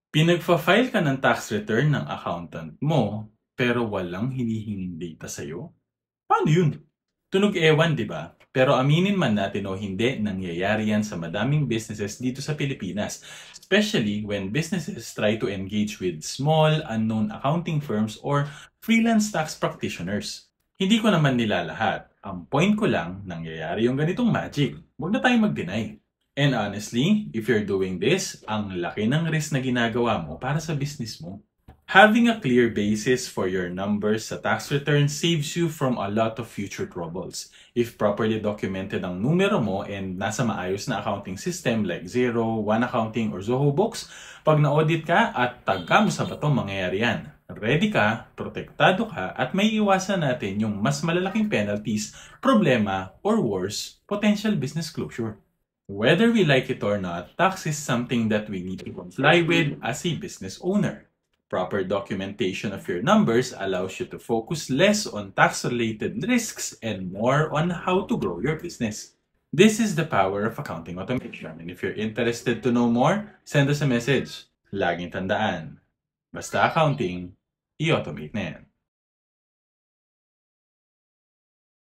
Pinagfa-file ka ng tax return ng accountant mo, pero walang hinihinging data sa'yo? Paano yun? Tunog ewan, di ba? Pero aminin man natin o hindi, nangyayari yan sa madaming businesses dito sa Pilipinas. Especially when businesses try to engage with small, unknown accounting firms or freelance tax practitioners. Hindi ko naman nila lahat. Ang point ko lang, nangyayari yung ganitong magic. Huwag na tayong mag-deny. And honestly, if you're doing this, ang laki ng risk na ginagawa mo para sa business mo. Having a clear basis for your numbers sa tax return saves you from a lot of future troubles. If properly documented ang numero mo and nasa maayos na accounting system like Xero, One Accounting, or Zoho Books, pag na-audit ka at tagka mo sa bato, mangyayari yan. Ready ka, protektado ka, at may iwasan natin yung mas malalaking penalties, problema, or worse, potential business closure. Whether we like it or not, tax is something that we need to comply with as a business owner. Proper documentation of your numbers allows you to focus less on tax-related risks and more on how to grow your business. This is the power of accounting automation. And if you're interested to know more, send us a message. Laging tandaan, basta accounting, i-automate na yan.